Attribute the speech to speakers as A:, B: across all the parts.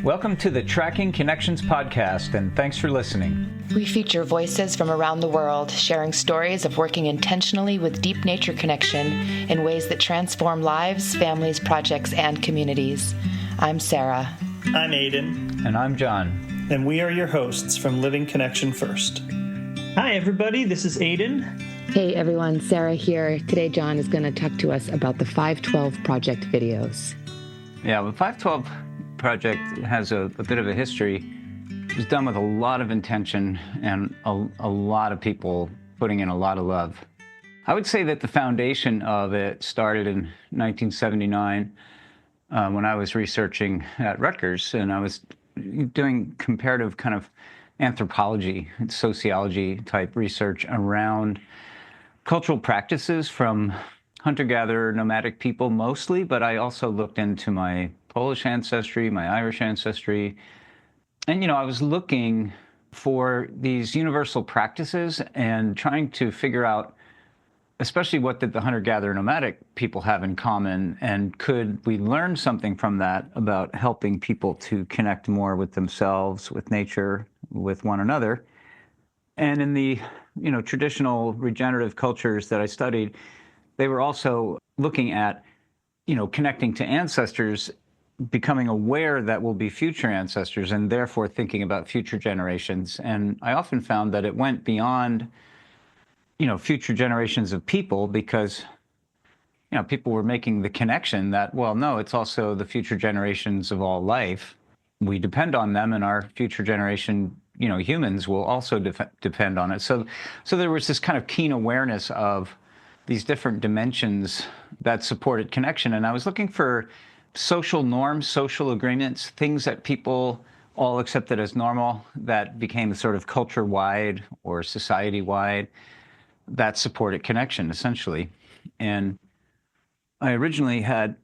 A: Welcome to the Tracking Connections podcast, and thanks for listening.
B: We feature voices from around the world sharing stories of working intentionally with deep nature connection in ways that transform lives, families, projects, and communities. I'm Sarah.
C: I'm Aiden.
A: And I'm John.
C: And we are your hosts from Living Connection First. Hi, everybody. This is Aiden.
B: Hey, everyone. Sarah here. Today, John is going to talk to us about the 512 Project videos.
A: Yeah, the 512 Project has a bit of a history. It was done with a lot of intention and a lot of people putting in a lot of love. I would say that the foundation of it started in 1979 when I was researching at Rutgers, and I was doing comparative kind of anthropology, sociology type research around cultural practices from hunter-gatherer nomadic people mostly, but I also looked into my Polish ancestry, my Irish ancestry. And, I was looking for these universal practices and trying to figure out, especially what did the hunter-gatherer nomadic people have in common, and could we learn something from that about helping people to connect more with themselves, with nature, with one another. And in the, traditional regenerative cultures that I studied, they were also looking at, connecting to ancestors, becoming aware that we'll be future ancestors, and therefore thinking about future generations. And I often found that it went beyond, future generations of people, because, people were making the connection that, well, no, it's also the future generations of all life. We depend on them, and our future generation, humans will also depend on it. So there was this kind of keen awareness of these different dimensions that supported connection. And I was looking for social norms, social agreements, things that people all accepted as normal that became sort of culture-wide or society-wide that supported connection, essentially. And I originally had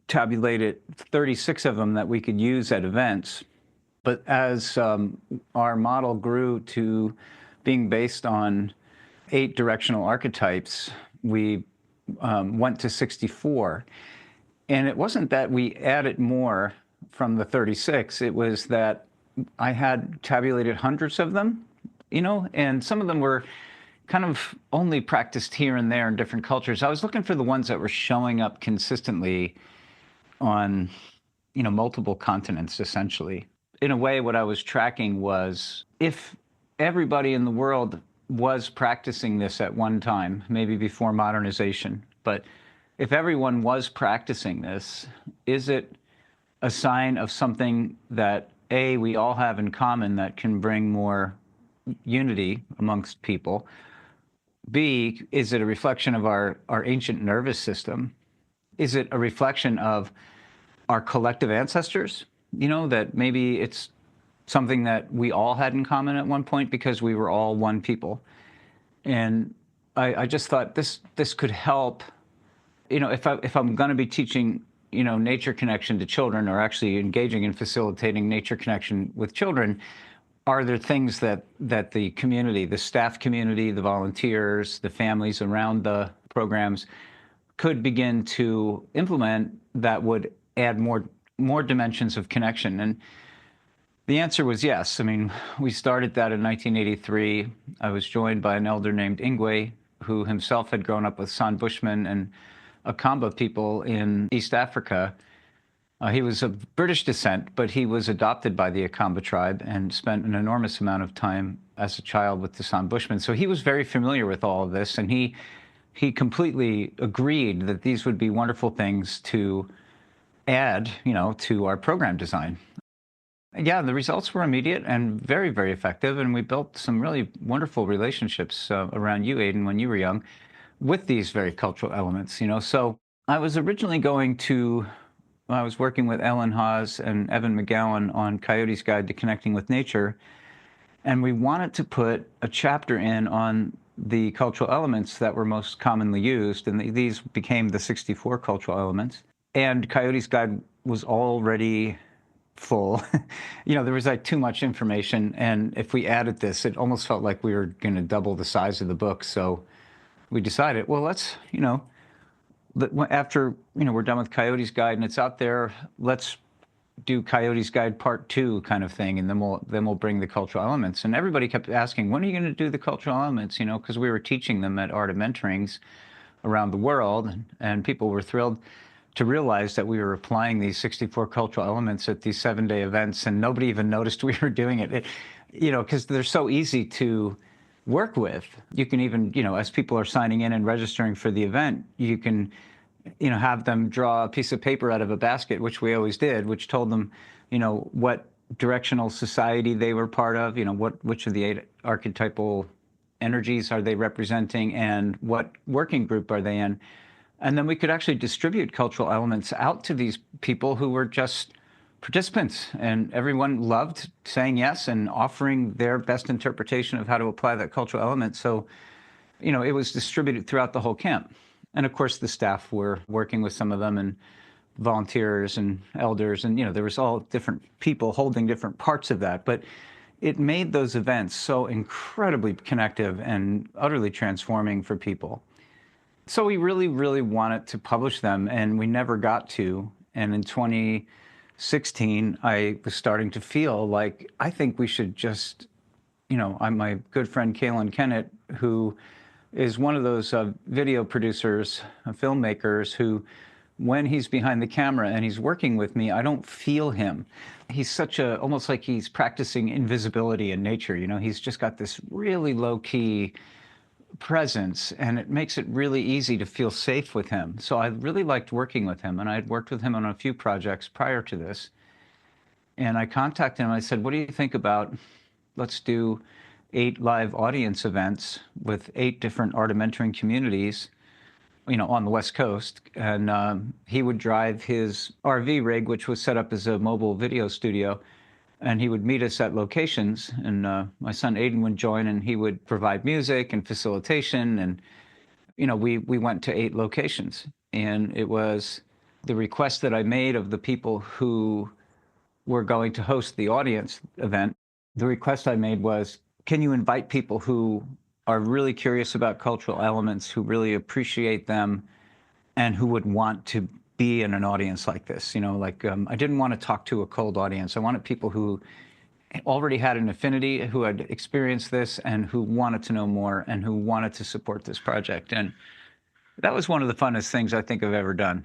A: tabulated 36 of them that we could use at events. But as our model grew to being based on 8 directional archetypes, we went to 64. And it wasn't that we added more from the 36. It was that I had tabulated hundreds of them, and some of them were kind of only practiced here and there in different cultures. I was looking for the ones that were showing up consistently on, multiple continents, essentially. In a way, what I was tracking was if everybody in the world was practicing this at one time, maybe before modernization, but if everyone was practicing this, is it a sign of something that, A, we all have in common that can bring more unity amongst people? B, is it a reflection of our ancient nervous system? Is it a reflection of our collective ancestors? That maybe it's something that we all had in common at one point because we were all one people. And I just thought this could help. If I'm going to be teaching, nature connection to children, or actually engaging in facilitating nature connection with children, are there things that the community, the staff community, the volunteers, the families around the programs could begin to implement that would add more dimensions of connection? And the answer was yes. I mean, we started that in 1983. I was joined by an elder named Ingwe, who himself had grown up with San Bushmen and Akamba people in East Africa. He was of British descent, but he was adopted by the Akamba tribe and spent an enormous amount of time as a child with the San Bushmen. So he was very familiar with all of this, and he completely agreed that these would be wonderful things to add, to our program design. Yeah, the results were immediate and very, very effective, and we built some really wonderful relationships around you, Aiden, when you were young, with these very cultural elements, So I was originally I was working with Ellen Haas and Evan McGowan on Coyote's Guide to Connecting with Nature, and we wanted to put a chapter in on the cultural elements that were most commonly used, and these became the 64 cultural elements. And Coyote's Guide was already full. There was too much information, and if we added this, it almost felt like we were going to double the size of the book. So we decided, well, let's, after we're done with Coyote's Guide and it's out there, let's do Coyote's Guide Part 2 kind of thing, and then we'll bring the cultural elements. And everybody kept asking, when are you going to do the cultural elements? You know, because we were teaching them at Art of Mentorings around the world, and people were thrilled to realize that we were applying these 64 cultural elements at these 7-day events, and nobody even noticed we were doing it. You know, because they're so easy to work with. You can even, you know, as people are signing in and registering for the event, you can, you know, have them draw a piece of paper out of a basket, which we always did, which told them, you know, what directional society they were part of, you know, which of the 8 archetypal energies are they representing, and what working group are they in. And then we could actually distribute cultural elements out to these people who were just participants, and everyone loved saying yes and offering their best interpretation of how to apply that cultural element. So, you know, it was distributed throughout the whole camp. And of course, the staff were working with some of them, and volunteers and elders, and, you know, there was all different people holding different parts of that. But it made those events so incredibly connective and utterly transforming for people. So we really, really wanted to publish them, and we never got to. And in 2016, I was starting to feel like, I think we should just, you know, my good friend Kalen Kennett, who is one of those video producers, filmmakers, who, when he's behind the camera and he's working with me, I don't feel him. He's almost like he's practicing invisibility in nature. You know, he's just got this really low-key presence, and it makes it really easy to feel safe with him. So I really liked working with him, and I had worked with him on a few projects prior to this. And I contacted him. I said, what do you think about, let's do 8 live audience events with 8 different Art of Mentoring communities, you know, on the West Coast. And he would drive his RV rig, which was set up as a mobile video studio, and he would meet us at locations. And my son Aiden would join, and he would provide music and facilitation. And, you know, we went to 8 locations. And it was the request that I made of the people who were going to host the audience event. The request I made was, can you invite people who are really curious about cultural elements, who really appreciate them, and who would want to be in an audience like this? You know, like, I didn't want to talk to a cold audience. I wanted people who already had an affinity, who had experienced this, and who wanted to know more, and who wanted to support this project. And that was one of the funnest things I think I've ever done.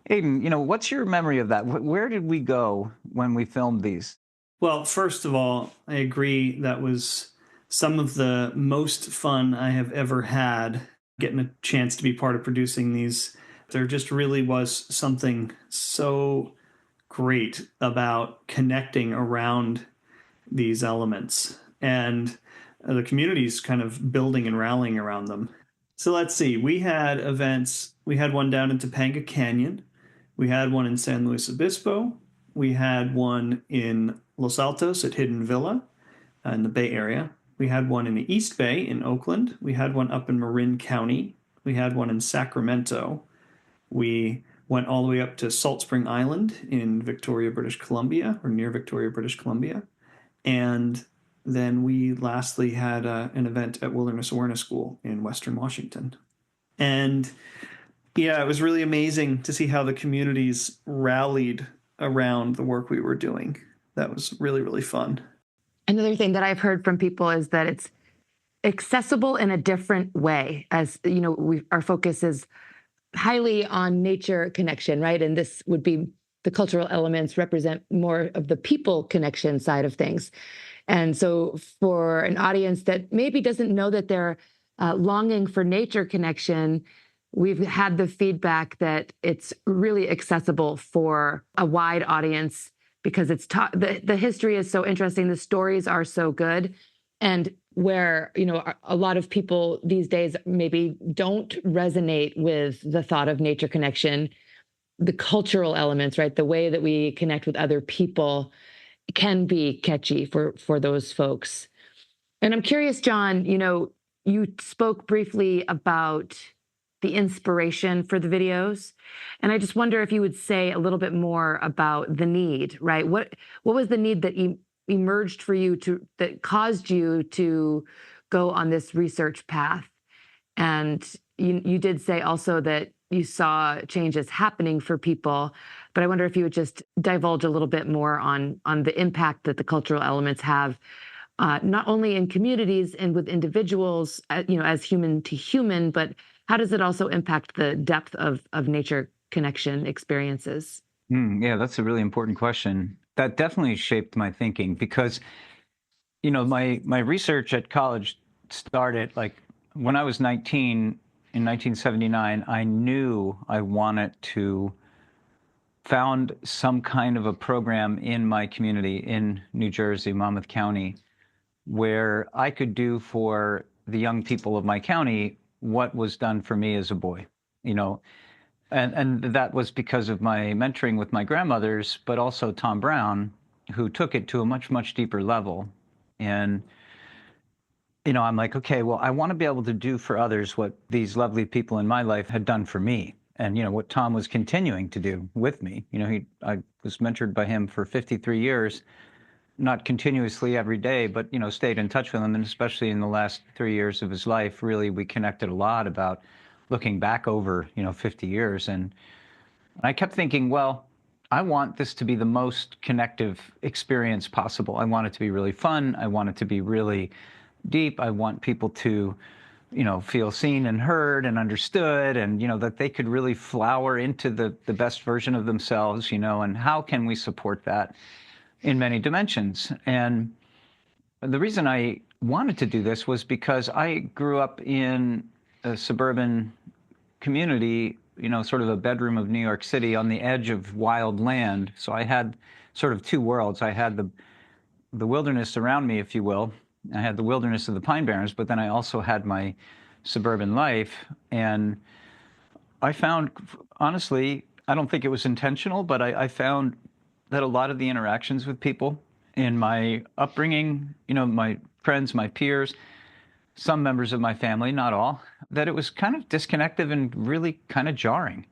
A: Aiden, you know, what's your memory of that? Where did we go when we filmed these?
C: Well, first of all, I agree that was some of the most fun I have ever had, getting a chance to be part of producing these. There just really was something so great about connecting around these elements, and the community's kind of building and rallying around them. So let's see, we had events. We had one down in Topanga Canyon. We had one in San Luis Obispo. We had one in Los Altos at Hidden Villa in the Bay Area. We had one in the East Bay in Oakland. We had one up in Marin County. We had one in Sacramento. We went all the way up to Salt Spring Island in Victoria, British Columbia, or near Victoria, British Columbia. And then we lastly had an event at Wilderness Awareness School in Western Washington. And yeah, it was really amazing to see how the communities rallied around the work we were doing. That was really, really fun.
B: Another thing that I've heard from people is that it's accessible in a different way. As you know, our focus is highly on nature connection, right? And this would be the cultural elements represent more of the people connection side of things. And so for an audience that maybe doesn't know that they're longing for nature connection, we've had the feedback that it's really accessible for a wide audience, because it's the history is so interesting. The stories are so good. And where, you know, a lot of people these days maybe don't resonate with the thought of nature connection, the cultural elements, right? The way that we connect with other people can be catchy for those folks. And I'm curious, John, you know, you spoke briefly about the inspiration for the videos. And I just wonder if you would say a little bit more about the need, right? What was the need that emerged for you that caused you to go on this research path? And you did say also that you saw changes happening for people. But I wonder if you would just divulge a little bit more on the impact that the cultural elements have, not only in communities and with individuals, as human to human, but how does it also impact the depth of nature connection experiences?
A: Yeah, that's a really important question. That definitely shaped my thinking because, my research at college started like when I was 19 in 1979. I knew I wanted to found some kind of a program in my community in New Jersey, Monmouth County, where I could do for the young people of my county what was done for me as a boy, you know. And that was because of my mentoring with my grandmothers, but also Tom Brown, who took it to a much, much deeper level. And, I'm like, okay, well, I want to be able to do for others what these lovely people in my life had done for me. And, what Tom was continuing to do with me. I was mentored by him for 53 years, not continuously every day, but, stayed in touch with him. And especially in the last 3 years of his life, really, we connected a lot about looking back over, 50 years. And I kept thinking, well, I want this to be the most connective experience possible. I want it to be really fun. I want it to be really deep. I want people to, feel seen and heard and understood, and, that they could really flower into the best version of themselves, and how can we support that in many dimensions? And the reason I wanted to do this was because I grew up in a suburban community, sort of a bedroom of New York City on the edge of wild land. So I had sort of two worlds. I had the wilderness around me, if you will. I had the wilderness of the Pine Barrens, but then I also had my suburban life. And I found, honestly, I don't think it was intentional, but I found that a lot of the interactions with people in my upbringing, my friends, my peers, some members of my family, not all, that it was kind of disconnected and really kind of jarring.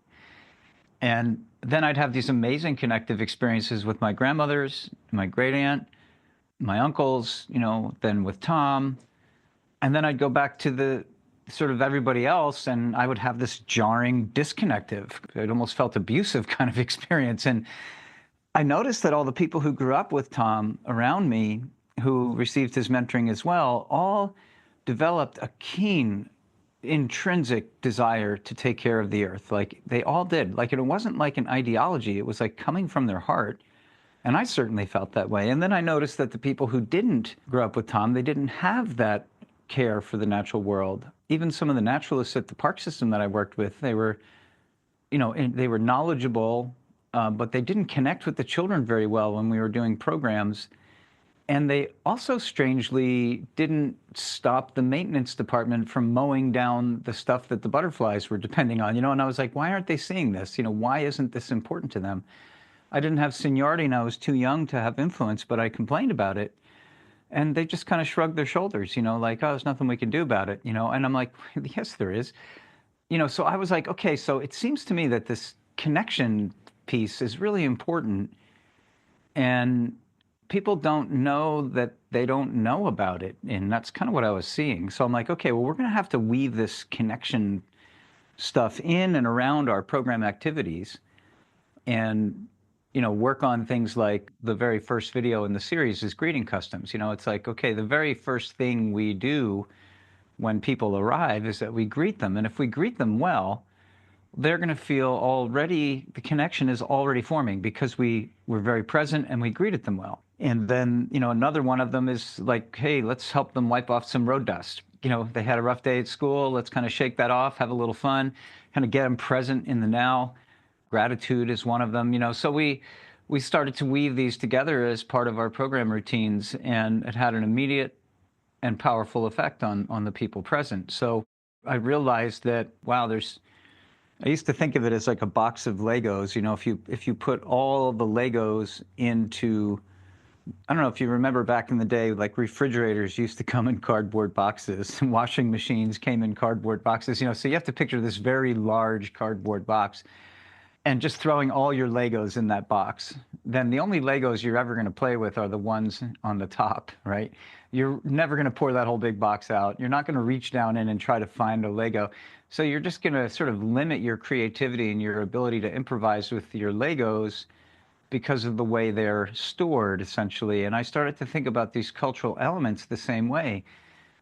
A: And then I'd have these amazing connective experiences with my grandmothers, my great aunt, my uncles, then with Tom. And then I'd go back to the sort of everybody else, and I would have this jarring, disconnective, it almost felt abusive kind of experience. And I noticed that all the people who grew up with Tom around me, who received his mentoring as well, all developed a keen intrinsic desire to take care of the earth. Like they all did. Like it wasn't like an ideology. It was like coming from their heart. And I certainly felt that way. And then I noticed that the people who didn't grow up with Tom, they didn't have that care for the natural world. Even some of the naturalists at the park system that I worked with, they were, they were knowledgeable, but they didn't connect with the children very well when we were doing programs. And they also strangely didn't stop the maintenance department from mowing down the stuff that the butterflies were depending on, and I was like, why aren't they seeing this? Why isn't this important to them? I didn't have seniority and I was too young to have influence, but I complained about it. And they just kind of shrugged their shoulders, like, oh, there's nothing we can do about it, and I'm like, yes, there is. So I was like, okay, so it seems to me that this connection piece is really important. And people don't know that they don't know about it. And that's kind of what I was seeing. So I'm like, okay, well, we're going to have to weave this connection stuff in and around our program activities and, work on things like the very first video in the series is greeting customs. It's like, okay, the very first thing we do when people arrive is that we greet them. And if we greet them well, they're going to feel already the connection is already forming because we were very present and we greeted them well. And then, another one of them is like, hey, let's help them wipe off some road dust. They had a rough day at school. Let's kind of shake that off, have a little fun, kind of get them present in the now. Gratitude is one of them, so we started to weave these together as part of our program routines, and it had an immediate and powerful effect on the people present. So I realized that, wow, I used to think of it as like a box of Legos. If you put all the Legos into, I don't know if you remember back in the day, like refrigerators used to come in cardboard boxes, and washing machines came in cardboard boxes. So you have to picture this very large cardboard box, and just throwing all your Legos in that box. then the only Legos you're ever going to play with are the ones on the top, right? You're never going to pour that whole big box out. You're not going to reach down in and try to find a Lego. So you're just going to sort of limit your creativity and your ability to improvise with your Legos because of the way they're stored, essentially. And I started to think about these cultural elements the same way.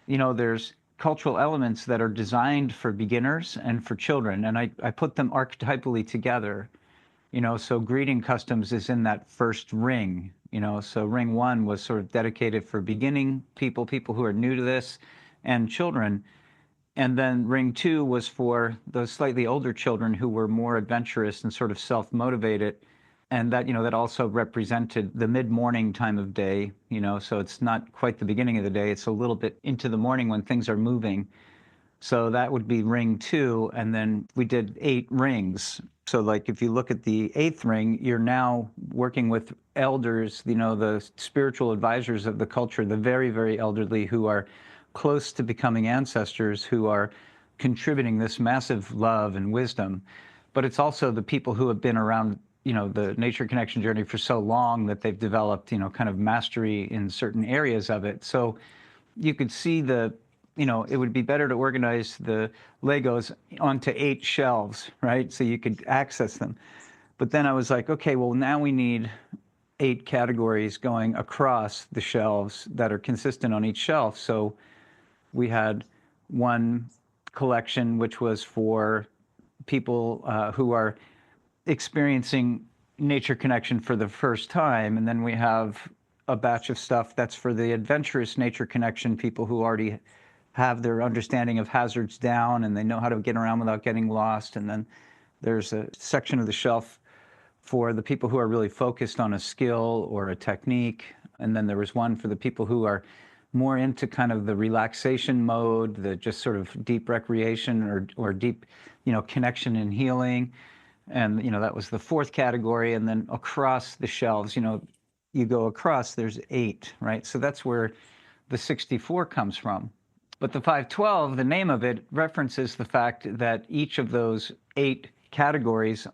A: There's cultural elements that are designed for beginners and for children, and I put them archetypally together. So greeting customs is in that first ring. So ring one was sort of dedicated for beginning people who are new to this, and children. And then ring two was for those slightly older children who were more adventurous and sort of self-motivated. And that also represented the mid-morning time of day, so it's not quite the beginning of the day. It's a little bit into the morning when things are moving. So that would be ring two. And then we did 8 rings. So like if you look at the 8th ring, you're now working with elders, the spiritual advisors of the culture, the very, very elderly who are close to becoming ancestors, who are contributing this massive love and wisdom. But it's also the people who have been around, the nature connection journey for so long that they've developed, kind of mastery in certain areas of it. So you could see it would be better to organize the Legos onto 8 shelves, right? So you could access them. But then I was like, okay, well, now we need 8 categories going across the shelves that are consistent on each shelf. So we had one collection which was for people who are experiencing nature connection for the first time. And then we have a batch of stuff that's for the adventurous nature connection people who already have their understanding of hazards down and they know how to get around without getting lost. And then there's a section of the shelf for the people who are really focused on a skill or a technique. And then there was one for the people who are more into kind of the relaxation mode, the just sort of deep recreation or deep, connection and healing. And, that was the 4th category. And then across the shelves, you go across, there's 8, right? So that's where the 64 comes from. But the 512, the name of it, references the fact that each of those 8 categories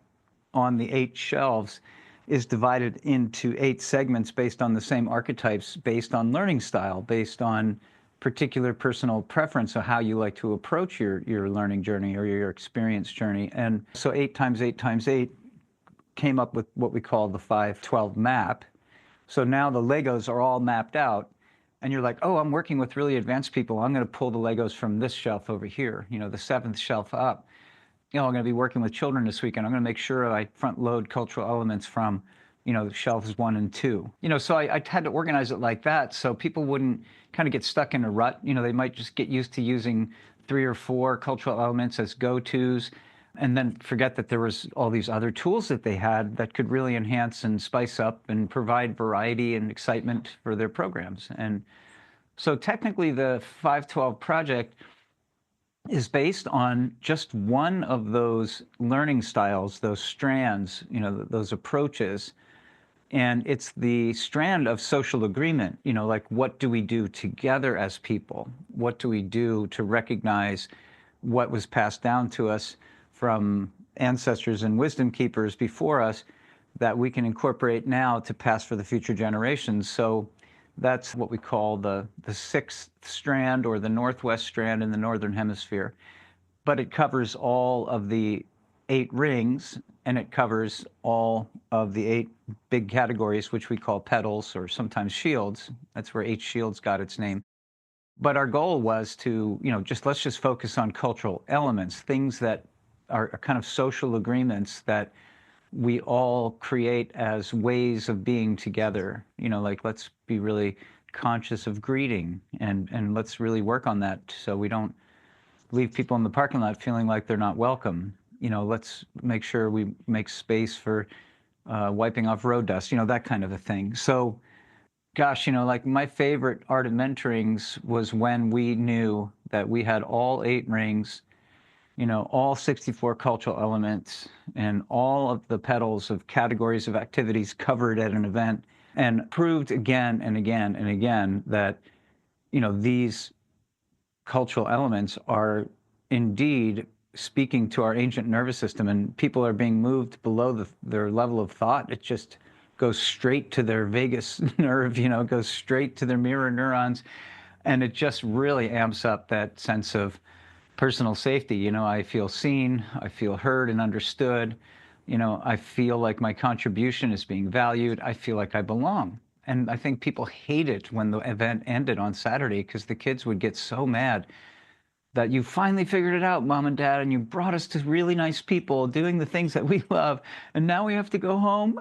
A: on the 8 shelves is divided into 8 segments based on the same archetypes, based on learning style, based on particular personal preference of how you like to approach your learning journey or your experience journey. And so 8 times 8 times 8 came up with what we call the 512 map. So now the Legos are all mapped out. And you're like, oh, I'm working with really advanced people. I'm going to pull the Legos from this shelf over here, the 7th shelf up. I'm going to be working with children this weekend. I'm going to make sure I front load cultural elements from, shelves 1 and 2. So I had to organize it like that so people wouldn't kind of get stuck in a rut. They might just get used to using 3 or 4 cultural elements as go-tos and then forget that there was all these other tools that they had that could really enhance and spice up and provide variety and excitement for their programs. And so technically the 512 project is based on just one of those learning styles, those strands, those approaches. And it's the strand of social agreement, like what do we do together as people? What do we do to recognize what was passed down to us from ancestors and wisdom keepers before us that we can incorporate now to pass for the future generations? So that's what we call the 6th strand or the northwest strand in the northern hemisphere. But it covers all of the 8 rings, and it covers all of the 8 big categories, which we call petals or sometimes shields. That's where 8 shields got its name. But our goal was to, let's just focus on cultural elements, things that are kind of social agreements that we all create as ways of being together. Like let's be really conscious of greeting and let's really work on that so we don't leave people in the parking lot feeling like they're not welcome. Let's make sure we make space for wiping off road dust, that kind of a thing. So gosh, like my favorite art of mentorings was when we knew that we had all 8 rings, all 64 cultural elements and all of the petals of categories of activities covered at an event, and proved again and again and again that, these cultural elements are indeed speaking to our ancient nervous system, and people are being moved below their level of thought. It's just goes straight to their vagus nerve, goes straight to their mirror neurons. And it just really amps up that sense of personal safety. I feel seen, I feel heard and understood. I feel like my contribution is being valued. I feel like I belong. And I think people hate it when the event ended on Saturday because the kids would get so mad that you finally figured it out, Mom and Dad, and you brought us to really nice people doing the things that we love, and now we have to go home.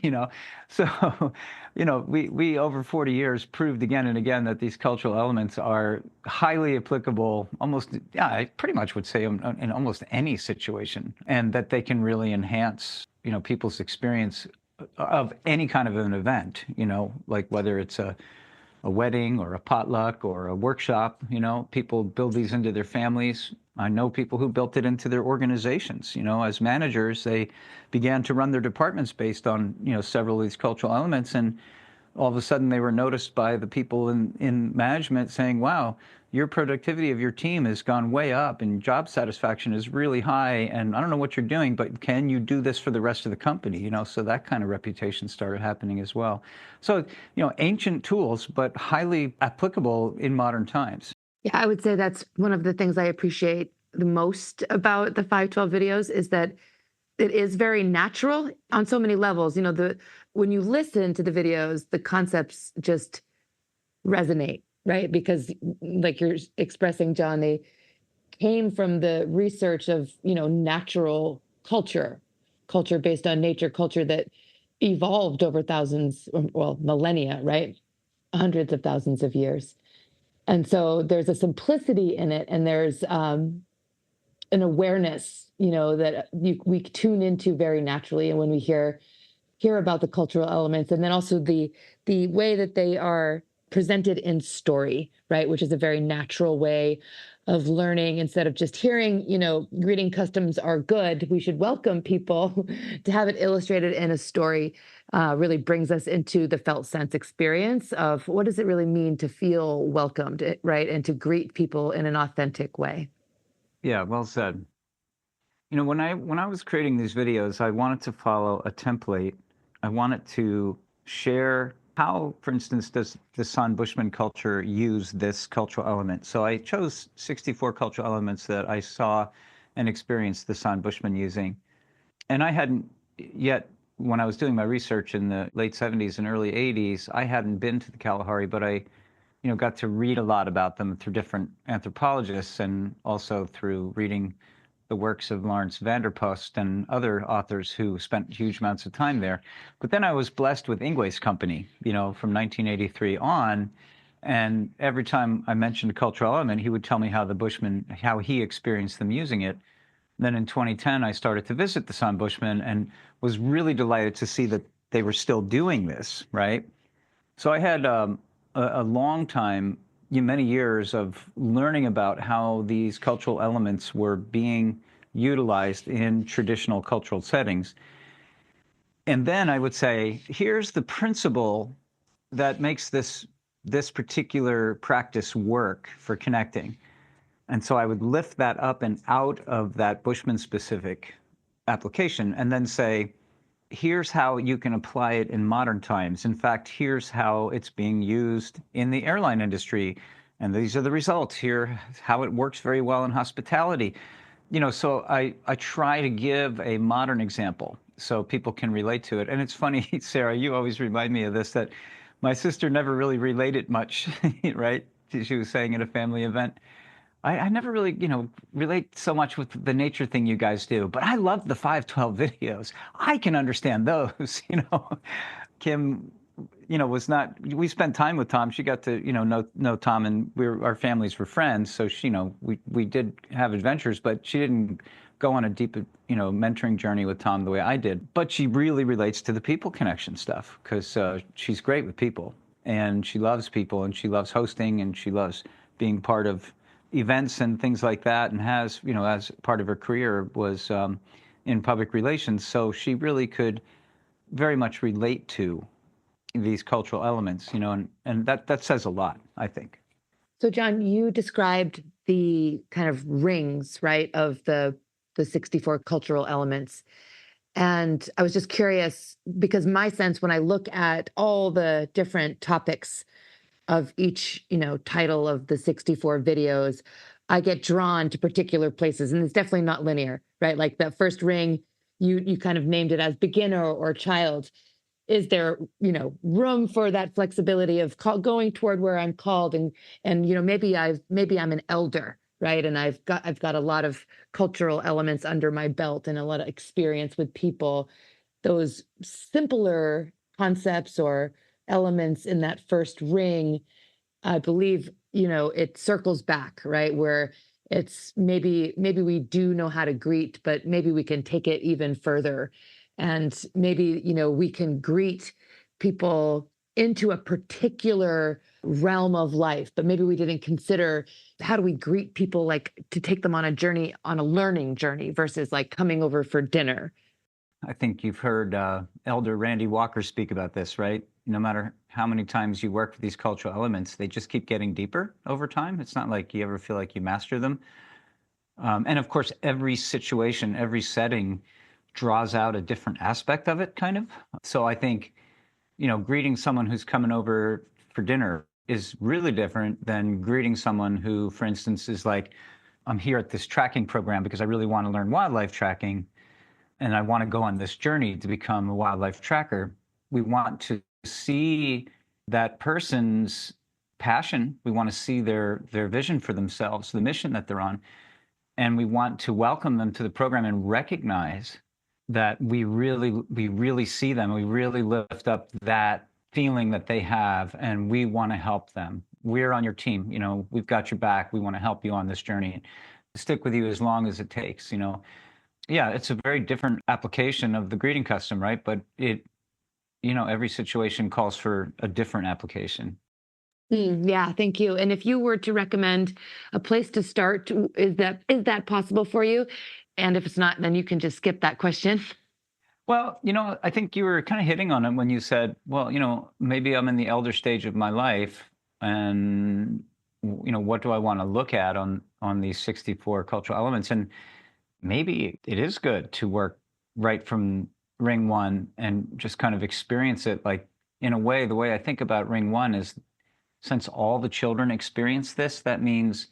A: you know, so, we over 40 years proved again and again that these cultural elements are highly applicable, almost, yeah, I pretty much would say in almost any situation, and that they can really enhance, people's experience of any kind of an event, like whether it's a wedding or a potluck or a workshop. People build these into their families. I know people who built it into their organizations. As managers, they began to run their departments based on, several of these cultural elements. And all of a sudden they were noticed by the people in management saying, wow, your productivity of your team has gone way up and job satisfaction is really high. And I don't know what you're doing, but can you do this for the rest of the company? So that kind of reputation started happening as well. So, ancient tools, but highly applicable in modern times.
B: Yeah, I would say that's one of the things I appreciate the most about the 512 videos is that it is very natural on so many levels. When you listen to the videos, the concepts just resonate, right? Because like you're expressing, John, they came from the research of, natural culture based on nature, culture that evolved over thousands, well, millennia, right? Hundreds of thousands of years. And so there's a simplicity in it, and there's an awareness, that we tune into very naturally. And when we hear about the cultural elements, and then also the way that they are presented in story, right, which is a very natural way of learning. Instead of just hearing, greeting customs are good, we should welcome people. To have it illustrated in a story really brings us into the felt sense experience of what does it really mean to feel welcomed, right, and to greet people in an authentic way.
A: Yeah, well said. When I was creating these videos, I wanted to follow a template. I wanted to share how, for instance, does the San Bushman culture use this cultural element. So I chose 64 cultural elements that I saw and experienced the San Bushman using. And I hadn't yet, when I was doing my research in the late 70s and early 80s, I hadn't been to the Kalahari, but I got to read a lot about them through different anthropologists and also through reading the works of Lawrence Vanderpost and other authors who spent huge amounts of time there. But then I was blessed with Ingway's company, from 1983 on. And every time I mentioned a cultural element, he would tell me how he experienced them using it. Then in 2010, I started to visit the San Bushmen and was really delighted to see that they were still doing this, right? So I had a long time, many years of learning about how these cultural elements were being utilized in traditional cultural settings. And then I would say, here's the principle that makes this particular practice work for connecting. And so I would lift that up and out of that Bushman-specific application and then say, here's how you can apply it in modern times. In fact, here's how it's being used in the airline industry. And these are the results. Here, how it works very well in hospitality. So I try to give a modern example so people can relate to it. And it's funny, Sarah, you always remind me of this, that my sister never really related much, right? She was saying at a family event, I never really, relate so much with the nature thing you guys do, but I love the 512 videos. I can understand those, Kim, was not, we spent time with Tom. She got to, know Tom, and our families were friends. So she, we did have adventures, but she didn't go on a deep, mentoring journey with Tom the way I did. But she really relates to the people connection stuff because she's great with people, and she loves people, and she loves hosting, and she loves being part of events and things like that, and has, as part of her career was in public relations. So she really could very much relate to these cultural elements, and that says a lot, I think.
B: So, John, you described the kind of rings, right, of the 64 cultural elements. And I was just curious because my sense when I look at all the different topics of each, title of the 64 videos, I get drawn to particular places. And it's definitely not linear, right? Like that first ring, you kind of named it as beginner or child. Is there, room for that flexibility of going toward where I'm called, and maybe I'm an elder, right? And I've got a lot of cultural elements under my belt and a lot of experience with people. Those simpler concepts or elements in that first ring, I believe, it circles back, right? Where it's maybe we do know how to greet, but maybe we can take it even further. And maybe, we can greet people into a particular realm of life, but maybe we didn't consider how do we greet people like to take them on a journey, on a learning journey versus like coming over for dinner.
A: I think you've heard Elder Randy Walker speak about this, right? No matter how many times you work with these cultural elements, they just keep getting deeper over time. It's not like you ever feel like you master them. And of course, every situation, every setting draws out a different aspect of it, kind of. So I think, greeting someone who's coming over for dinner is really different than greeting someone who, for instance, is like, I'm here at this tracking program because I really want to learn wildlife tracking and I want to go on this journey to become a wildlife tracker. We want to see that person's passion. We want to see their vision for themselves, the mission that they're on. And we want to welcome them to the program and recognize that we really see them. We really lift up that feeling that they have, and we want to help them. We're on your team. We've got your back. We want to help you on this journey. Stick with you as long as it takes. Yeah, it's a very different application of the greeting custom, right? But every situation calls for a different application.
B: Yeah, thank you. And if you were to recommend a place to start, is that possible for you? And if it's not, then you can just skip that question.
A: Well, I think you were kind of hitting on it when you said, well, maybe I'm in the elder stage of my life, and what do I want to look at on these 64 cultural elements? And maybe it is good to work right from ring one and just kind of experience it. Like, in a way, the way I think about ring one is, since all the children experience this, that means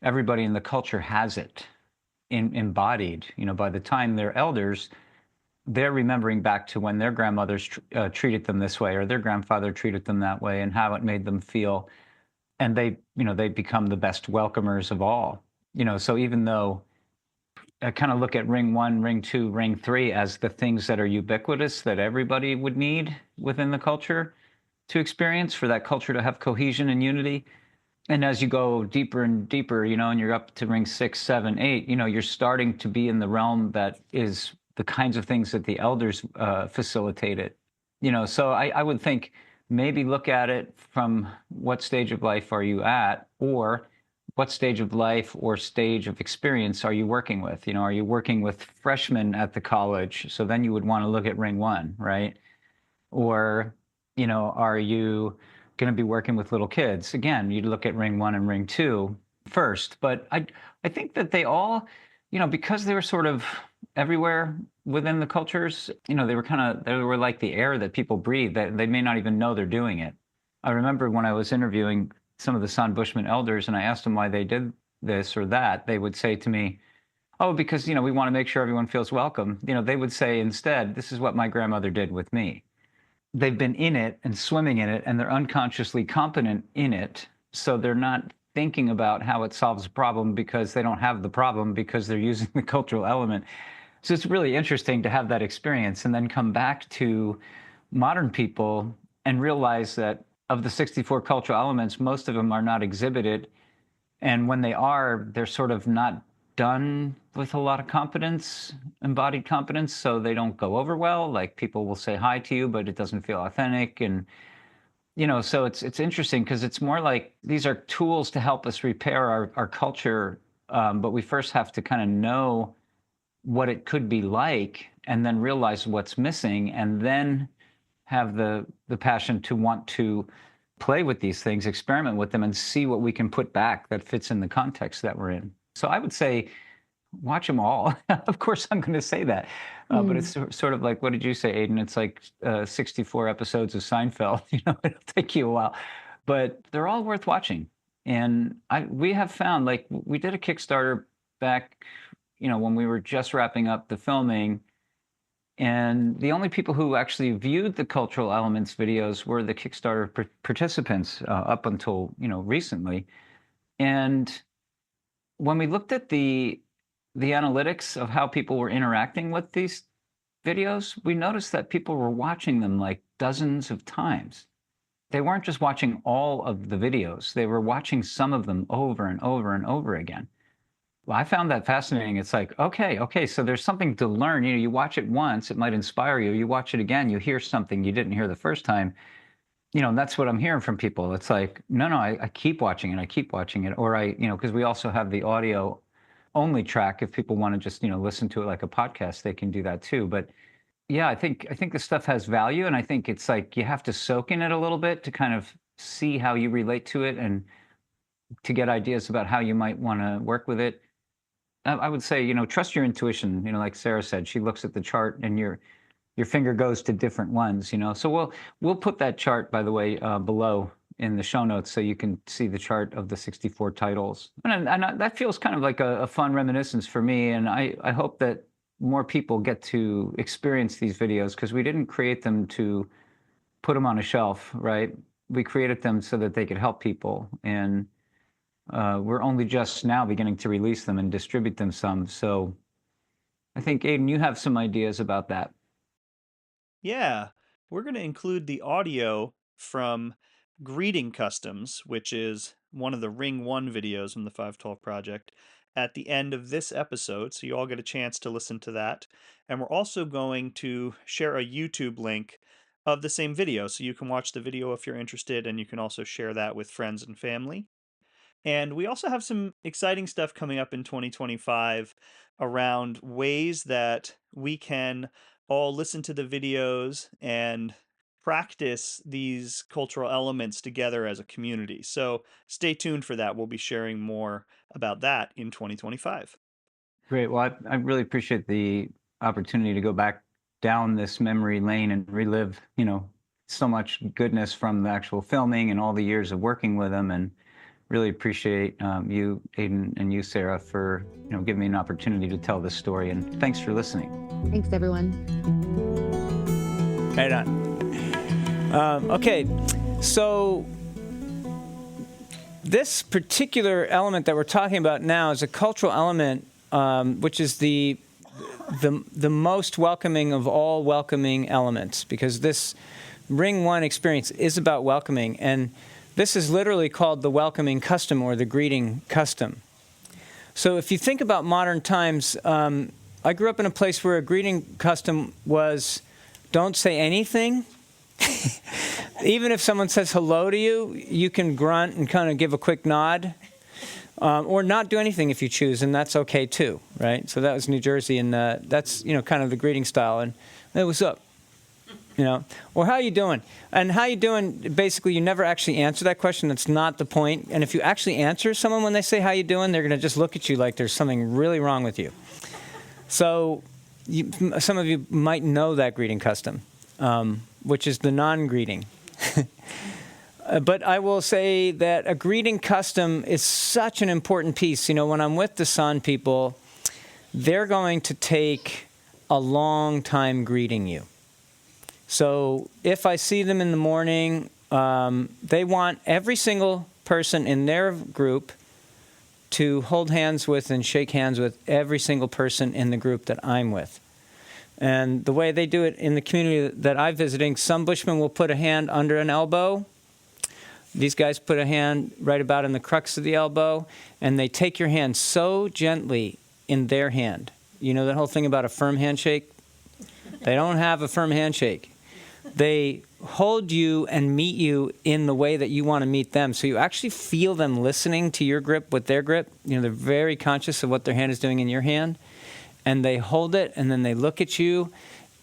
A: everybody in the culture has it embodied. By the time they're elders, they're remembering back to when their grandmothers treated them this way, or their grandfather treated them that way, and how it made them feel. And they become the best welcomers of all. So even though I kind of look at ring one, ring two, ring three as the things that are ubiquitous that everybody would need within the culture to experience, for that culture to have cohesion and unity. And as you go deeper and deeper, and you're up to ring 6, 7, 8, you're starting to be in the realm that is the kinds of things that the elders facilitated. So I would think maybe look at it from what stage of life are you at, or what stage of life or stage of experience are you working with? Are you working with freshmen at the college? So then you would want to look at ring one, right? Or, are you going to be working with little kids? Again, you'd look at ring one and ring two first. But I think that they all, because they were sort of everywhere within the cultures, they were like the air that people breathe, that they may not even know they're doing it. I remember when I was interviewing some of the San Bushman elders and I asked them why they did this or that, they would say to me, oh, because, we want to make sure everyone feels welcome. They would say instead, this is what my grandmother did with me. They've been in it and swimming in it, and they're unconsciously competent in it. So they're not thinking about how it solves a problem because they don't have the problem, because they're using the cultural element. So it's really interesting to have that experience and then come back to modern people and realize that of the 64 cultural elements, most of them are not exhibited. And when they are, they're sort of not done with a lot of competence, embodied competence, so they don't go over well. Like, people will say hi to you, but it doesn't feel authentic. And, so it's interesting because it's more like these are tools to help us repair our culture. But we first have to kind of know what it could be like, and then realize what's missing, and then have the passion to want to play with these things, experiment with them, and see what we can put back that fits in the context that we're in. So I would say watch them all. Of course, I'm going to say that. But it's sort of like, what did you say, Aiden? It's like 64 episodes of Seinfeld. It'll take you a while, but they're all worth watching. And we have found, like, we did a Kickstarter back, when we were just wrapping up the filming. And the only people who actually viewed the cultural elements videos were the Kickstarter participants up until, recently. And when we looked at the analytics of how people were interacting with these videos, we noticed that people were watching them like dozens of times. They weren't just watching all of the videos. They were watching some of them over and over and over again. Well, I found that fascinating. It's like, okay, so there's something to learn. You watch it once, it might inspire you. You watch it again, you hear something you didn't hear the first time. And that's what I'm hearing from people. It's like, no, I keep watching it. I keep watching it. Or because we also have the audio only track. If people want to just, listen to it like a podcast, they can do that too. But yeah, I think this stuff has value. And I think it's like you have to soak in it a little bit to kind of see how you relate to it and to get ideas about how you might want to work with it. I would say, trust your intuition. Like Sarah said, she looks at the chart and your finger goes to different ones. So we'll put that chart, by the way, below in the show notes so you can see the chart of the 64 titles. And that feels kind of like a fun reminiscence for me. And I hope that more people get to experience these videos, because we didn't create them to put them on a shelf, right? We created them so that they could help people. And we're only just now beginning to release them and distribute them some. So I think, Aiden, you have some ideas about that.
D: Yeah, we're going to include the audio from Greeting Customs, which is one of the Ring 1 videos from the 512 Project, at the end of this episode, so you all get a chance to listen to that. And we're also going to share a YouTube link of the same video, so you can watch the video if you're interested, and you can also share that with friends and family. And we also have some exciting stuff coming up in 2025 around ways that we can all listen to the videos and practice these cultural elements together as a community. So stay tuned for that. We'll be sharing more about that in 2025.
A: Great. Well, I really appreciate the opportunity to go back down this memory lane and relive, so much goodness from the actual filming and all the years of working with them. And really appreciate you, Aiden, and you, Sarah, for giving me an opportunity to tell this story. And thanks for listening.
B: Thanks, everyone.
E: Right on. Okay, so this particular element that we're talking about now is a cultural element, which is the most welcoming of all welcoming elements, because this Ring 1 experience is about welcoming. And this is literally called the welcoming custom, or the greeting custom. So if you think about modern times, I grew up in a place where a greeting custom was, don't say anything. Even if someone says hello to you, you can grunt and kind of give a quick nod, or not do anything if you choose, and that's okay too, right? So that was New Jersey, and that's kind of the greeting style. And hey, what's up? Or how you doing? And how you doing, basically, you never actually answer that question. That's not the point. And if you actually answer someone when they say how you doing, they're going to just look at you like there's something really wrong with you. So some of you might know that greeting custom, which is the non-greeting. But I will say that a greeting custom is such an important piece. When I'm with the San people, they're going to take a long time greeting you. So if I see them in the morning, they want every single person in their group to hold hands with and shake hands with every single person in the group that I'm with. And the way they do it in the community that I'm visiting, some Bushmen will put a hand under an elbow. These guys put a hand right about in the crux of the elbow, and they take your hand so gently in their hand. You know that whole thing about a firm handshake? They don't have a firm handshake. They hold you and meet you in the way that you want to meet them. So you actually feel them listening to your grip with their grip. They're very conscious of what their hand is doing in your hand. And they hold it, and then they look at you,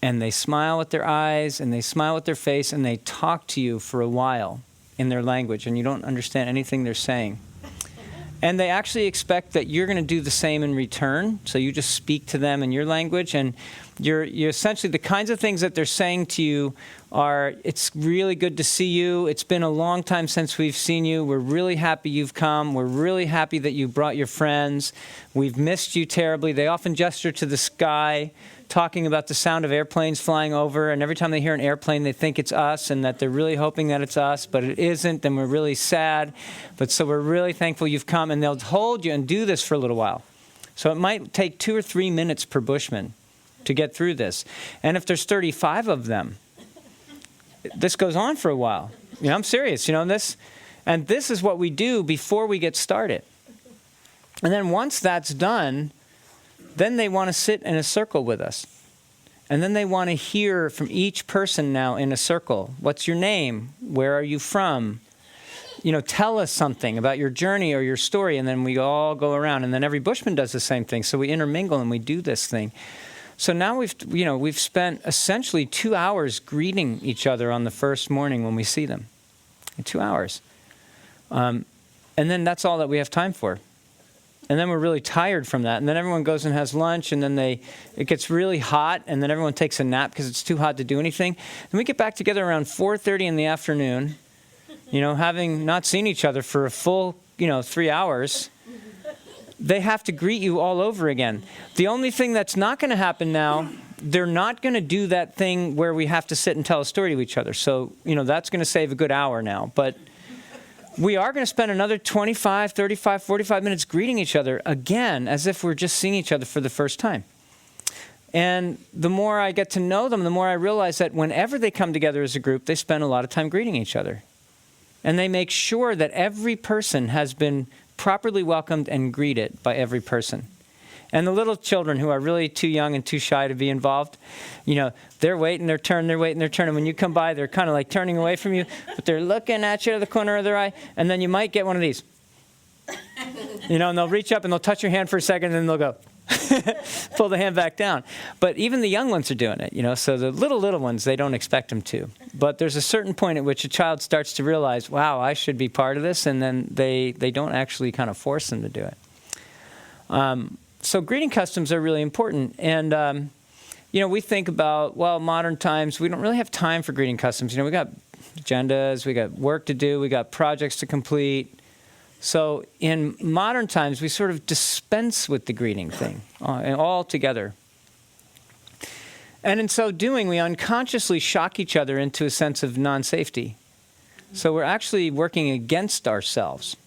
E: and they smile with their eyes, and they smile with their face, and they talk to you for a while in their language, and you don't understand anything they're saying. And they actually expect that you're going to do the same in return. So you just speak to them in your language, and you're essentially, the kinds of things that they're saying to you are, it's really good to see you. It's been a long time since we've seen you. We're really happy you've come. We're really happy that you brought your friends. We've missed you terribly. They often gesture to the sky, talking about the sound of airplanes flying over, and every time they hear an airplane, they think it's us, and that they're really hoping that it's us, but it isn't, and we're really sad. But so we're really thankful you've come, and they'll hold you and do this for a little while. So it might take 2 or 3 minutes per Bushman to get through this. And if there's 35 of them, this goes on for a while. I'm serious, this is what we do before we get started. And then once that's done, then they want to sit in a circle with us. And then they want to hear from each person now in a circle. What's your name? Where are you from? Tell us something about your journey or your story. And then we all go around. And then every Bushman does the same thing. So we intermingle and we do this thing. So now we've spent essentially 2 hours greeting each other on the first morning when we see them. 2 hours. And then that's all that we have time for. And then we're really tired from that. And then everyone goes and has lunch, and then it gets really hot, and then everyone takes a nap because it's too hot to do anything. And we get back together around 4:30 in the afternoon, having not seen each other for a full, 3 hours. They have to greet you all over again. The only thing that's not going to happen now, they're not going to do that thing where we have to sit and tell a story to each other. So, that's going to save a good hour now. But we are going to spend another 25, 35, 45 minutes greeting each other again, as if we're just seeing each other for the first time. And the more I get to know them, the more I realize that whenever they come together as a group, they spend a lot of time greeting each other. And they make sure that every person has been properly welcomed and greeted by every person. And the little children who are really too young and too shy to be involved, they're waiting their turn, And when you come by, they're kind of like turning away from you, but they're looking at you out of the corner of their eye. And then you might get one of these. And they'll reach up and they'll touch your hand for a second, and then they'll go, pull the hand back down. But even the young ones are doing it, So the little ones, they don't expect them to. But there's a certain point at which a child starts to realize, wow, I should be part of this. And then they don't actually kind of force them to do it. So greeting customs are really important. And, we think about, modern times, we don't really have time for greeting customs. We got agendas, we got work to do, we got projects to complete. So in modern times, we sort of dispense with the greeting thing altogether. And in so doing, we unconsciously shock each other into a sense of non-safety. So we're actually working against ourselves.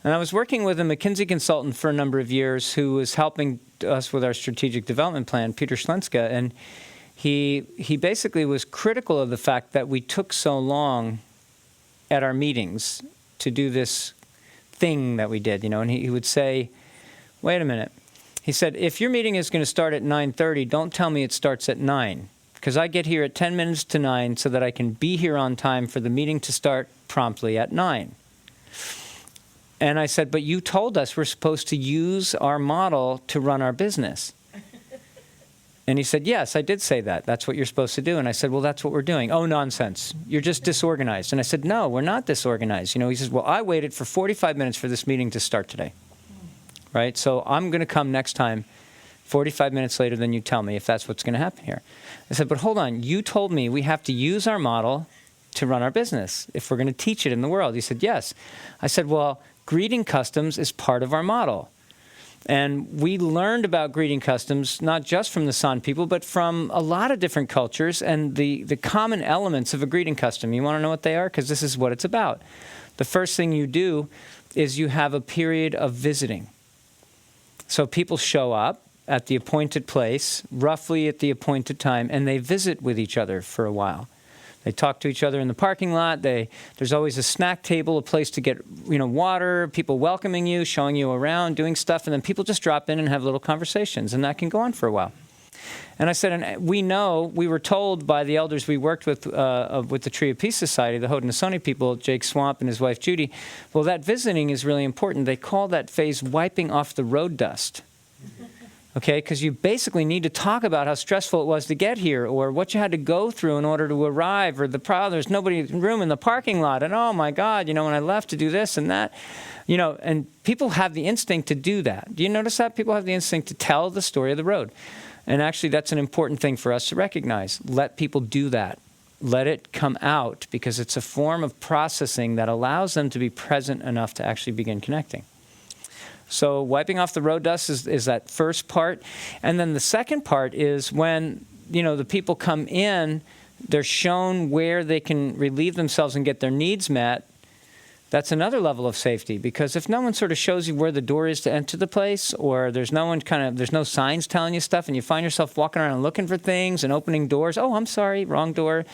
E: And I was working with a McKinsey consultant for a number of years who was helping us with our strategic development plan, Peter Schlenska, and he basically was critical of the fact that we took so long at our meetings to do this thing that we did, and he would say, wait a minute. He said, if your meeting is going to start at 9:30, don't tell me it starts at 9, because I get here at 10 minutes to 9 so that I can be here on time for the meeting to start promptly at 9. And I said, but you told us we're supposed to use our model to run our business. And he said, yes, I did say that. That's what you're supposed to do. And I said, well, that's what we're doing. Oh, nonsense. You're just disorganized. And I said, no, we're not disorganized. He says, well, I waited for 45 minutes for this meeting to start today. Right? So I'm going to come next time 45 minutes later than you tell me, if that's what's going to happen here. I said, but hold on. You told me we have to use our model to run our business if we're going to teach it in the world. He said, yes. I said, well, greeting customs is part of our model. And we learned about greeting customs, not just from the San people, but from a lot of different cultures and the common elements of a greeting custom. You want to know what they are? Because this is what it's about. The first thing you do is you have a period of visiting. So people show up at the appointed place, roughly at the appointed time, and they visit with each other for a while. They talk to each other in the parking lot. There's always a snack table, a place to get water, people welcoming you, showing you around, doing stuff, and then people just drop in and have little conversations, and that can go on for a while. And I said, and we were told by the elders we worked with the Tree of Peace Society, the Haudenosaunee people, Jake Swamp and his wife Judy, well, that visiting is really important. They call that phase wiping off the road dust. Okay, because you basically need to talk about how stressful it was to get here, or what you had to go through in order to arrive, or the problem, there's nobody room in the parking lot, and oh my God, when I left to do this and that, and people have the instinct to do that. Do you notice that? People have the instinct to tell the story of the road. And actually, that's an important thing for us to recognize. Let people do that. Let it come out, because it's a form of processing that allows them to be present enough to actually begin connecting. So wiping off the road dust is that first part. And then the second part is when, the people come in, they're shown where they can relieve themselves and get their needs met. That's another level of safety, because if no one sort of shows you where the door is to enter the place, or there's no signs telling you stuff, and you find yourself walking around looking for things and opening doors. Oh, I'm sorry, wrong door.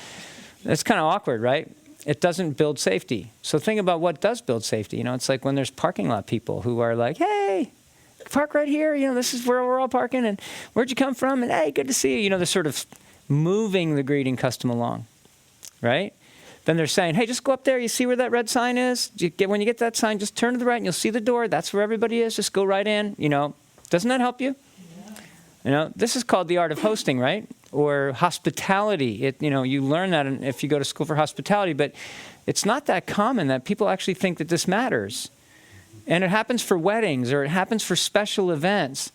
E: That's kind of awkward, right? It doesn't build safety. So think about what does build safety. It's like when there's parking lot people who are like, hey, park right here. This is where we're all parking. And where'd you come from? And hey, good to see you. They're sort of moving the greeting custom along, right? Then they're saying, hey, just go up there. You see where that red sign is? When you get that sign, just turn to the right and you'll see the door. That's where everybody is. Just go right in. Doesn't that help you? This is called the art of hosting, right? Or hospitality. You learn that if you go to school for hospitality, but it's not that common that people actually think that this matters. And it happens for weddings, or it happens for special events.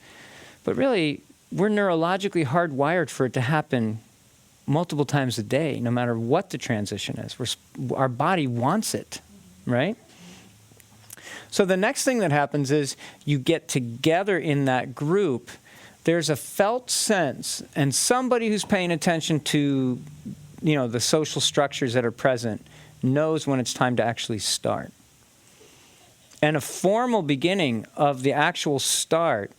E: But really, we're neurologically hardwired for it to happen multiple times a day, no matter what the transition is. Our body wants it, right? So the next thing that happens is you get together in that group. There's a felt sense, and somebody who's paying attention to, the social structures that are present knows when it's time to actually start. And a formal beginning of the actual start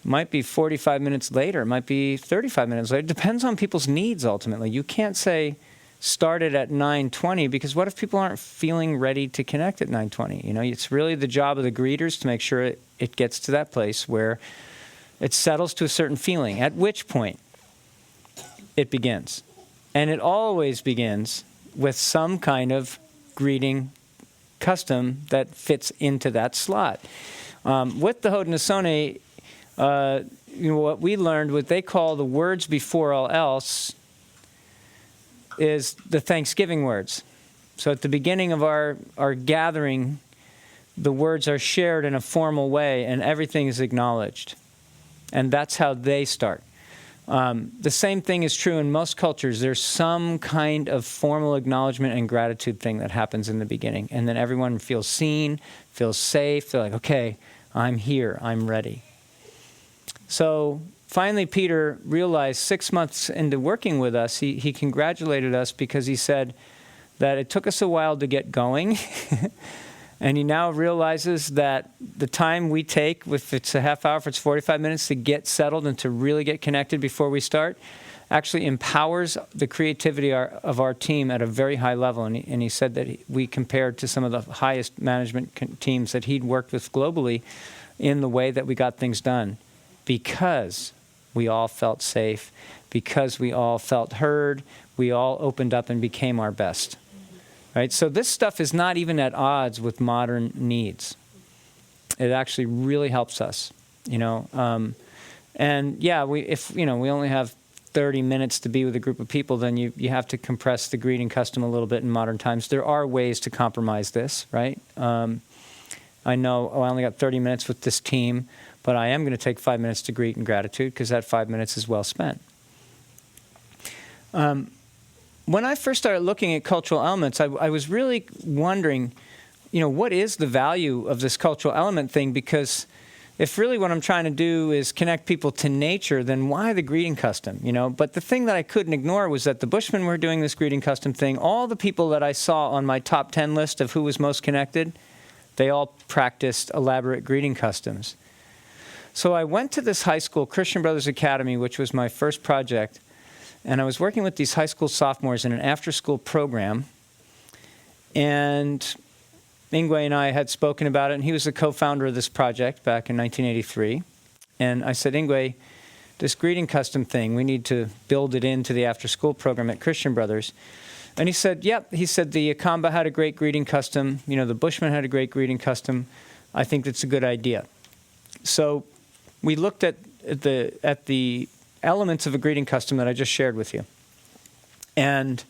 E: might be 45 minutes later, it might be 35 minutes later. It depends on people's needs, ultimately. You can't say start it at 9:20, because what if people aren't feeling ready to connect at 9:20? It's really the job of the greeters to make sure it gets to that place where it settles to a certain feeling, at which point it begins. And it always begins with some kind of greeting custom that fits into that slot. With the Haudenosaunee, what we learned, what they call the words before all else, is the Thanksgiving words. So at the beginning of our gathering, the words are shared in a formal way and everything is acknowledged. And that's how they start. The same thing is true in most cultures. There's some kind of formal acknowledgement and gratitude thing that happens in the beginning. And then everyone feels seen, feels safe. They're like, okay, I'm here, I'm ready. So finally, Peter realized 6 months into working with us, he congratulated us because he said that it took us a while to get going. And he now realizes that the time we take, if it's a half hour, if it's 45 minutes, to get settled and to really get connected before we start, actually empowers the creativity of our team at a very high level. And he said that we compared to some of the highest management teams that he'd worked with globally in the way that we got things done, because we all felt safe, because we all felt heard, we all opened up and became our best. Right? So this stuff is not even at odds with modern needs. It actually really helps us, And yeah, if we only have 30 minutes to be with a group of people, then you have to compress the greeting custom a little bit in modern times. There are ways to compromise this, right? I know, I only got 30 minutes with this team, but I am going to take 5 minutes to greet in gratitude, because that 5 minutes is well spent. When I first started looking at cultural elements, I was really wondering, what is the value of this cultural element thing? Because if really what I'm trying to do is connect people to nature, then why the greeting custom, But the thing that I couldn't ignore was that the Bushmen were doing this greeting custom thing. All the people that I saw on my top 10 list of who was most connected, they all practiced elaborate greeting customs. So I went to this high school, Christian Brothers Academy, which was my first project. And I was working with these high school sophomores in an after-school program. And Ingwe and I had spoken about it, and he was the co-founder of this project back in 1983. And I said, Ingwe, this greeting custom thing, we need to build it into the after-school program at Christian Brothers. And he said, yep. He said, the Akamba had a great greeting custom. The Bushmen had a great greeting custom. I think that's a good idea. So we looked at at the elements of a greeting custom that I just shared with you. And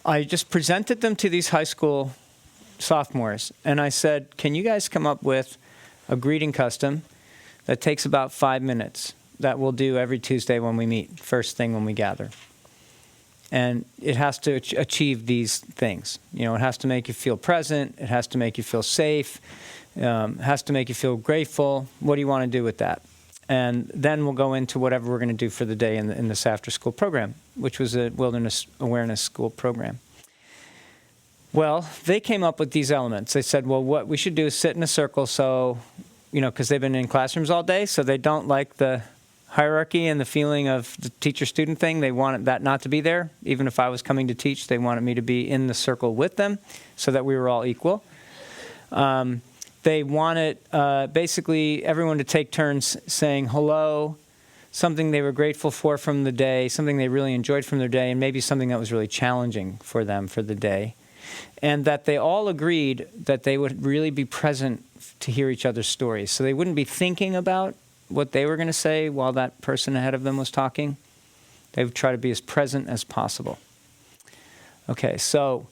E: I just presented them to these high school sophomores. And I said, can you guys come up with a greeting custom that takes about 5 minutes that we'll do every Tuesday when we meet, first thing when we gather? And it has to achieve these things. You know, it has to make you feel present. It has to make you feel safe. It has to make you feel grateful. What do you want to do with that? And then we'll go into whatever we're going to do for the day in this after-school program, which was a wilderness awareness school program. Well, they came up with these elements. They said, well, what we should do is sit in a circle so, you know, because they've been in classrooms all day, so they don't like the hierarchy and the feeling of the teacher-student thing. They wanted that not to be there. Even if I was coming to teach, they wanted me to be in the circle with them so that we were all equal. They wanted basically everyone to take turns saying hello, something they were grateful for from the day, something they really enjoyed from their day, and maybe something that was really challenging for them for the day. And that they all agreed that they would really be present to hear each other's stories. So they wouldn't be thinking about what they were going to say while that person ahead of them was talking. They would try to be as present as possible. Okay, so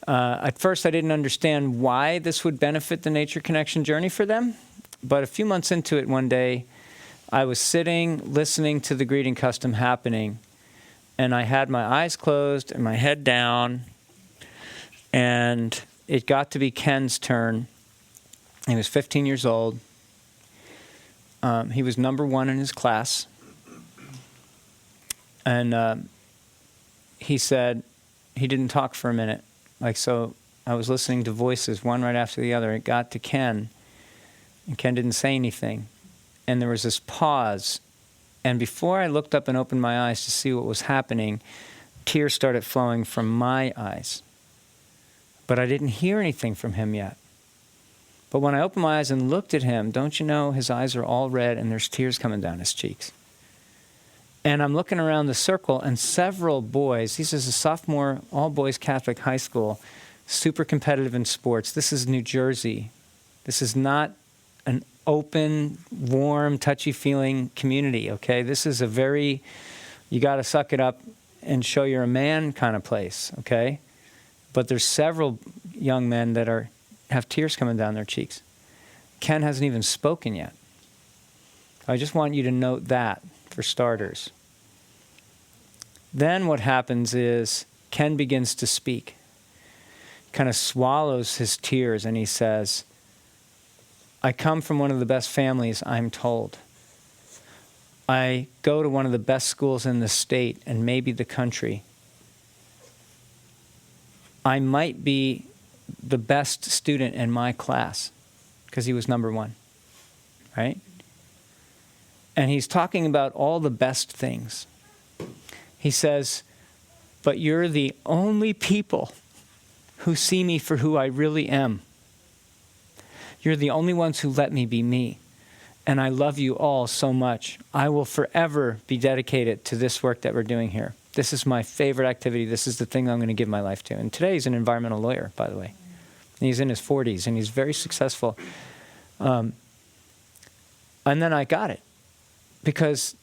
E: at first I didn't understand why this would benefit the nature connection journey for them. But a few months into it one day, I was sitting, listening to the greeting custom happening, and I had my eyes closed and my head down, and it got to be Ken's turn. He was 15 years old. He was number one in his class. And he said, he didn't talk for a minute. Like, so I was listening to voices, one right after the other. It got to Ken, and Ken didn't say anything. And there was this pause. And before I looked up and opened my eyes to see what was happening, tears started flowing from my eyes. But I didn't hear anything from him yet. But when I opened my eyes and looked at him, don't you know, his eyes are all red and there's tears coming down his cheeks. And I'm looking around the circle, and several boys, this is a sophomore, all-boys Catholic high school, super competitive in sports. This is New Jersey. This is not an open, warm, touchy-feeling community, okay? This is a very, you got to suck it up and show you're a man kind of place, okay? But there's several young men that have tears coming down their cheeks. Ken hasn't even spoken yet. I just want you to note that, for starters. Then what happens is Ken begins to speak, kind of swallows his tears, and he says, I come from one of the best families, I'm told. I go to one of the best schools in the state and maybe the country. I might be the best student in my class because he was number one, right? And he's talking about all the best things. He says, but you're the only people who see me for who I really am. You're the only ones who let me be me. And I love you all so much. I will forever be dedicated to this work that we're doing here. This is my favorite activity. This is the thing I'm going to give my life to. And today he's an environmental lawyer, by the way. And he's in his 40s, and he's very successful. And then I got it. Because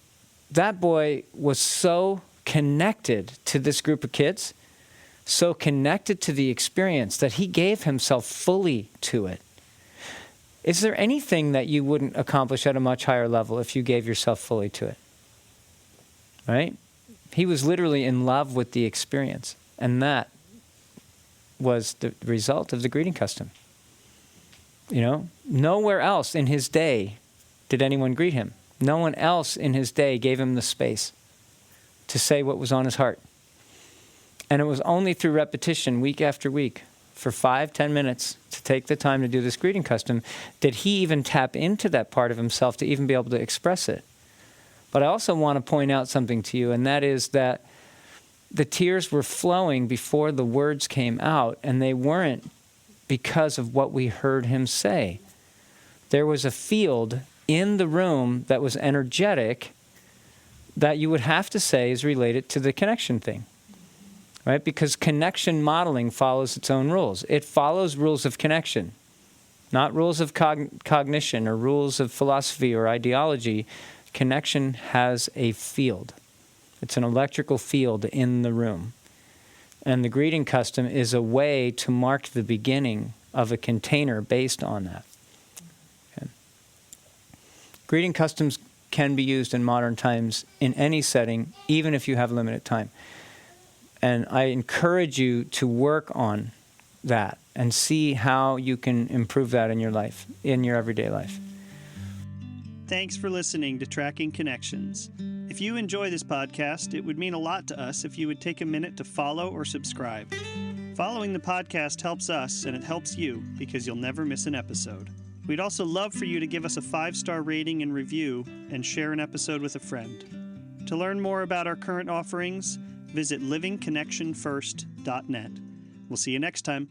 E: that boy was so connected to this group of kids, so connected to the experience that he gave himself fully to it. Is there anything that you wouldn't accomplish at a much higher level if you gave yourself fully to it? Right? He was literally in love with the experience. And that was the result of the greeting custom. You know, nowhere else in his day did anyone greet him. No one else in his day gave him the space to say what was on his heart. And it was only through repetition, week after week, for 5-10 minutes, to take the time to do this greeting custom, did he even tap into that part of himself to even be able to express it. But I also want to point out something to you, and that is that the tears were flowing before the words came out, and they weren't because of what we heard him say. There was a field in the room that was energetic that you would have to say is related to the connection thing, right? Because connection modeling follows its own rules. It follows rules of connection, not rules of cognition or rules of philosophy or ideology. connection has a field. It's an electrical field in the room. And the greeting custom is a way to mark the beginning of a container based on that. Okay. Greeting customs can be used in modern times in any setting, even if you have limited time. And I encourage you to work on that and see how you can improve that in your life, in your everyday life.
D: Thanks for listening to Tracking Connections. If you enjoy this podcast, it would mean a lot to us if you would take a minute to follow or subscribe. Following the podcast helps us, and it helps you, because you'll never miss an episode. We'd also love for you to give us a 5-star rating and review, and share an episode with a friend. To learn more about our current offerings, visit livingconnectionfirst.net. We'll see you next time.